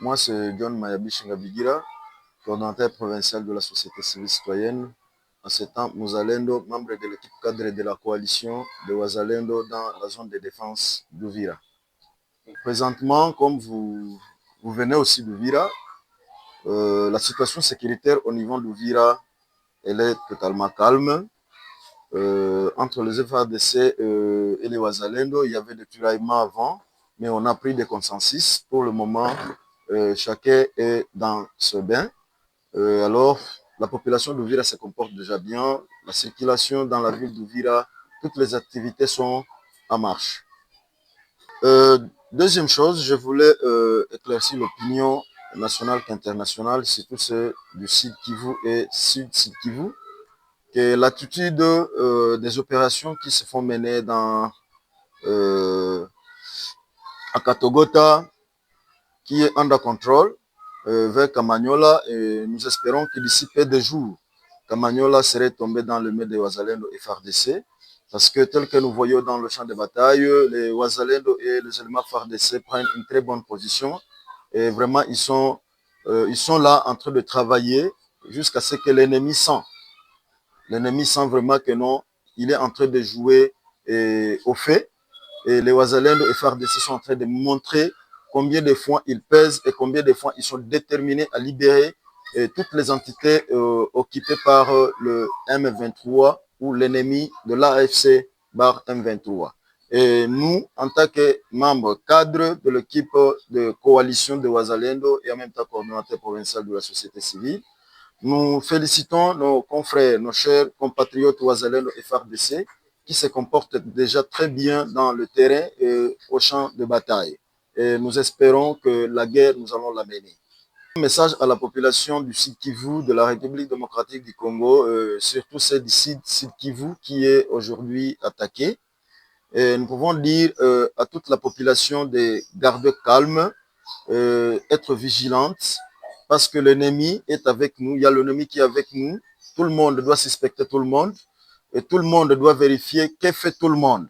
Moi, c'est John Mayabi Shingabigira, coordonnateur provincial de la société civile citoyenne. En ce temps, Mouzalendo, membre de l'équipe cadre de la coalition de Ouazalendo dans la zone de défense d'Ouvira. Présentement, comme vous venez aussi d'Ouvira, la situation sécuritaire au niveau d'Ouvira, elle est totalement calme. Entre les FARDC et les Ouazalendo, il y avait des tiraillements avant, mais on a pris des consensus. Pour le moment, chacun est dans ce bain. Alors, la population d'Ouvira se comporte déjà bien. La circulation dans la ville d'Ouvira, toutes les activités sont en marche. Deuxième chose, je voulais éclaircir l'opinion nationale qu'internationale, surtout ceux du Sud Kivu et Sud Kivu, que l'attitude des opérations qui se font mener à Katogota, qui est under control, vers Kamanyola, et nous espérons que d'ici peu de jours, Kamanyola serait tombé dans le main des Ouazalendo et FARDC, parce que tel que nous voyons dans le champ de bataille, les Ouazalendo et les éléments FARDC prennent une très bonne position, et vraiment ils sont là en train de travailler jusqu'à ce que l'ennemi sent. L'ennemi sent vraiment que non, il est en train de jouer au fait, et les Ouazalendo et FARDC sont en train de montrer combien de fois ils pèsent et combien de fois ils sont déterminés à libérer toutes les entités occupées par le M23 ou l'ennemi de l'AFC par M23. Et nous, en tant que membres cadres de l'équipe de coalition de Ouazalendo et en même temps coordonnateur provincial de la société civile, nous félicitons nos confrères, nos chers compatriotes Ouazalendo et FARDC qui se comportent déjà très bien dans le terrain et au champ de bataille. Et nous espérons que la guerre, nous allons la mener. Un message à la population du Sud Kivu, de la République démocratique du Congo, surtout celle du Sud Kivu qui est aujourd'hui attaquée. Et nous pouvons dire à toute la population de garder calme, être vigilante, parce que l'ennemi est avec nous. Il y a l'ennemi qui est avec nous. Tout le monde doit suspecter tout le monde et tout le monde doit vérifier qu'est fait tout le monde.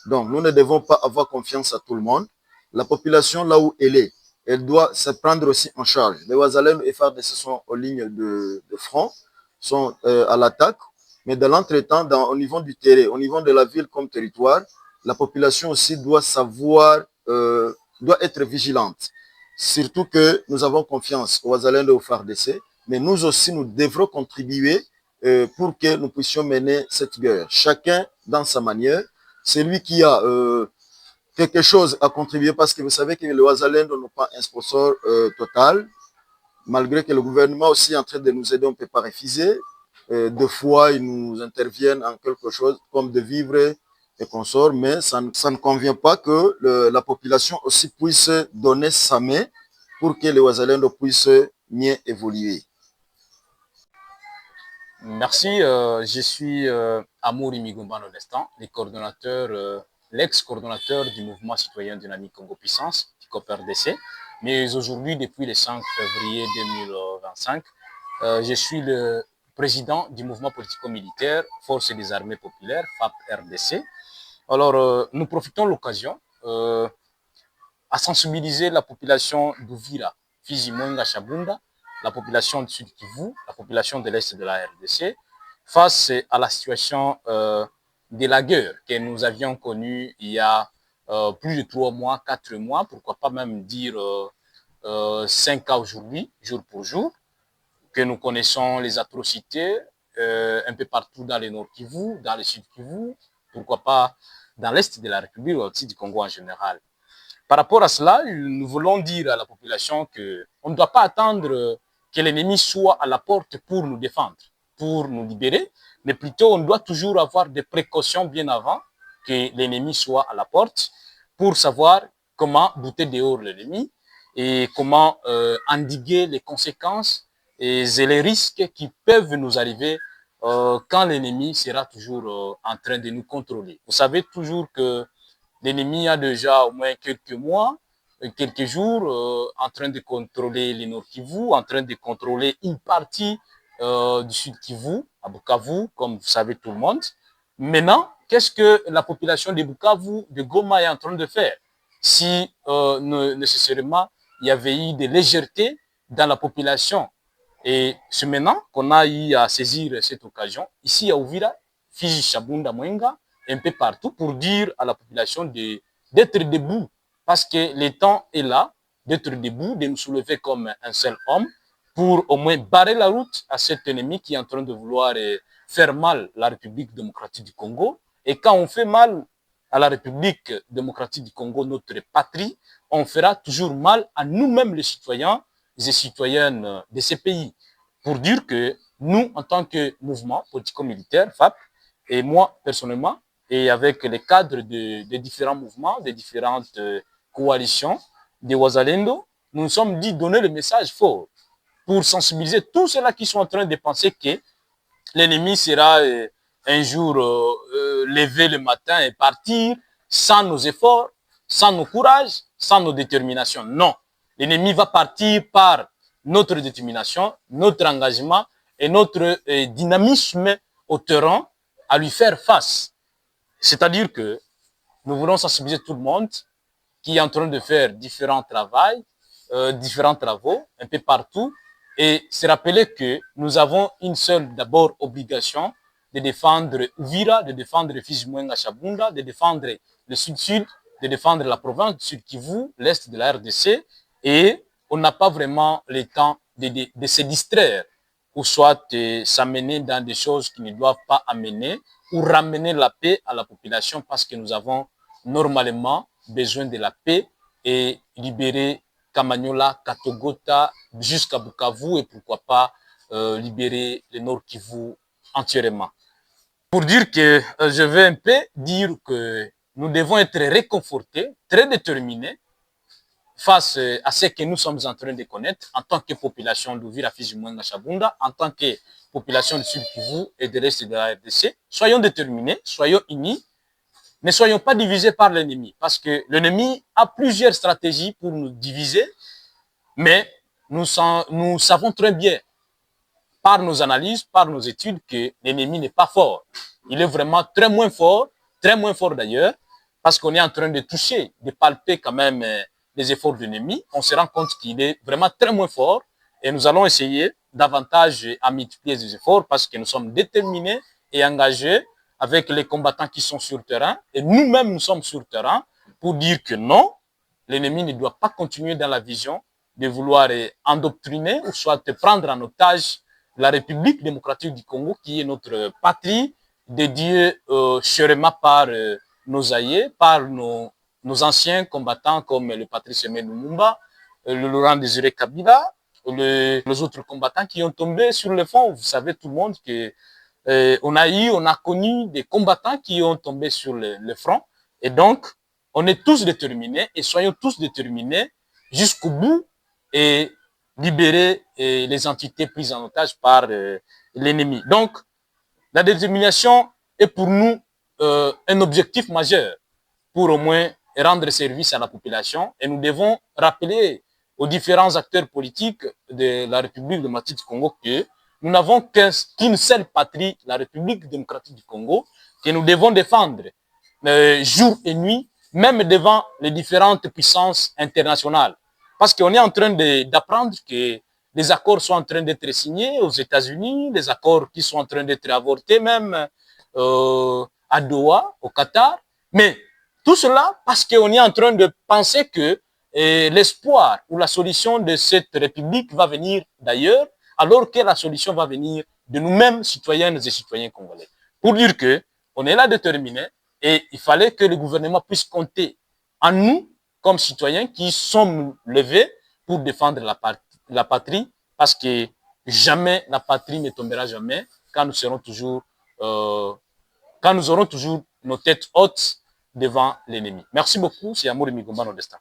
Donc, nous ne devons pas avoir confiance à tout le monde. La population, là où elle est, elle doit se prendre aussi en charge. Les Ouazalendo et FARDC sont aux lignes de front, sont à l'attaque. Mais dans l'entretemps, au niveau du terrain, au niveau de la ville comme territoire, la population aussi doit savoir, doit être vigilante. Surtout que nous avons confiance aux Ouazalendo et aux FARDC, mais nous aussi, nous devrons contribuer pour que nous puissions mener cette guerre. Chacun dans sa manière. Celui qui a quelque chose à contribuer, parce que vous savez que les Ouazalendo n'ont pas un sponsor total, malgré que le gouvernement aussi est en train de nous aider, on ne peut pas refuser. Deux fois, ils nous interviennent en quelque chose comme de vivre et consorts, mais ça ne convient pas que la population aussi puisse donner sa main pour que les Ouazalendo puissent mieux évoluer. Merci, je suis Amouri Migomba Nodestan, l'ex-coordonnateur du mouvement citoyen dynamique Congo Puissance, du COP-RDC. Mais aujourd'hui, depuis le 5 février 2025, je suis le président du mouvement politico-militaire Force des armées populaires, FAP-RDC. Alors, nous profitons de l'occasion à sensibiliser la population d'Ouvira, Fizi-Mwenga, Chabunda, la population du Sud Kivu, la population de l'Est de la RDC, face à la situation de la guerre que nous avions connue il y a plus de 3 mois, 4 mois, pourquoi pas même dire 5 ans aujourd'hui, jour pour jour, que nous connaissons les atrocités un peu partout dans le Nord Kivu, dans le Sud Kivu, pourquoi pas dans l'Est de la République, aussi du Congo en général. Par rapport à cela, nous voulons dire à la population qu'on ne doit pas attendre que l'ennemi soit à la porte pour nous défendre, pour nous libérer, mais plutôt on doit toujours avoir des précautions bien avant que l'ennemi soit à la porte pour savoir comment bouter dehors l'ennemi et comment endiguer les conséquences et les risques qui peuvent nous arriver quand l'ennemi sera toujours en train de nous contrôler. Vous savez toujours que l'ennemi a déjà au moins quelques mois, quelques jours en train de contrôler les Nord Kivu, en train de contrôler une partie du Sud Kivu, à Bukavu, comme vous savez tout le monde. Maintenant, qu'est-ce que la population de Bukavu, de Goma est en train de faire? Si nécessairement il y avait eu de légèreté dans la population. Et c'est maintenant qu'on a eu à saisir cette occasion, ici à Uvira, Fiji, Chabunda, Mwenga, un peu partout, pour dire à la population d'être debout. Parce que le temps est là d'être debout, de nous soulever comme un seul homme, pour au moins barrer la route à cet ennemi qui est en train de vouloir faire mal à la République démocratique du Congo. Et quand on fait mal à la République démocratique du Congo, notre patrie, on fera toujours mal à nous-mêmes les citoyens et citoyennes de ces pays. Pour dire que nous, en tant que mouvement politico-militaire, FAP, et moi personnellement, et avec les cadres de différents mouvements, des différentes coalitions de Wazalendo, nous nous sommes dit donner le message fort pour sensibiliser tous ceux-là qui sont en train de penser que l'ennemi sera un jour levé le matin et partir sans nos efforts, sans nos courages, sans nos déterminations. Non, l'ennemi va partir par notre détermination, notre engagement et notre dynamisme au terrain à lui faire face. C'est-à-dire que nous voulons sensibiliser tout le monde qui est en train de faire différents travaux un peu partout et se rappeler que nous avons une seule d'abord obligation de défendre Uvira, de défendre Fils Mwenga Chabunda, de défendre le Sud-Sud, de défendre la province du Sud Kivu, l'Est de la RDC, et on n'a pas vraiment le temps de se distraire ou soit s'amener dans des choses qui ne doivent pas amener ou ramener la paix à la population parce que nous avons normalement besoin de la paix et libérer Kamanyola, Katogota jusqu'à Bukavu et pourquoi pas libérer le Nord Kivu entièrement. Pour dire que je vais un peu dire que nous devons être réconfortés, très déterminés face à ce que nous sommes en train de connaître en tant que population d'Uvira, Fizi, Mwenga, Chabunda, en tant que population du Sud Kivu et de l'Est de la RDC. Soyons déterminés, soyons unis, ne soyons pas divisés par l'ennemi, parce que l'ennemi a plusieurs stratégies pour nous diviser, mais nous savons très bien, par nos analyses, par nos études, que l'ennemi n'est pas fort. Il est vraiment très moins fort d'ailleurs, parce qu'on est en train de toucher, de palper quand même les efforts de l'ennemi. On se rend compte qu'il est vraiment très moins fort et nous allons essayer davantage à multiplier les efforts parce que nous sommes déterminés et engagés avec les combattants qui sont sur le terrain et nous-mêmes nous sommes sur le terrain pour dire que non, l'ennemi ne doit pas continuer dans la vision de vouloir endoctriner ou soit prendre en otage la République démocratique du Congo qui est notre patrie dédiée chèrement par nos aïeux, par nos anciens combattants comme le Patrice Aimé Lumumba, le Laurent Désiré Kabila, les autres combattants qui ont tombé sur le front. Vous savez tout le monde que on a connu des combattants qui ont tombé sur le front. Et donc, on est tous déterminés et soyons tous déterminés jusqu'au bout et libérer les entités prises en otage par l'ennemi. Donc, la détermination est pour nous un objectif majeur pour au moins rendre service à la population et nous devons rappeler aux différents acteurs politiques de la République démocratique du Congo que nous n'avons qu'une seule patrie, la République démocratique du Congo, que nous devons défendre jour et nuit, même devant les différentes puissances internationales. Parce qu'on est en train d'apprendre que les accords sont en train d'être signés aux États-Unis, les accords qui sont en train d'être avortés même à Doha, au Qatar. Mais tout cela parce qu'on est en train de penser que l'espoir ou la solution de cette république va venir d'ailleurs, alors que la solution va venir de nous-mêmes, citoyennes et citoyens congolais. Pour dire que on est là déterminés et il fallait que le gouvernement puisse compter en nous comme citoyens qui sommes levés pour défendre la patrie, parce que jamais la patrie ne tombera jamais quand nous serons toujours, quand nous aurons toujours nos têtes hautes devant l'ennemi. Merci beaucoup, c'est Amour Migomba Nodesta.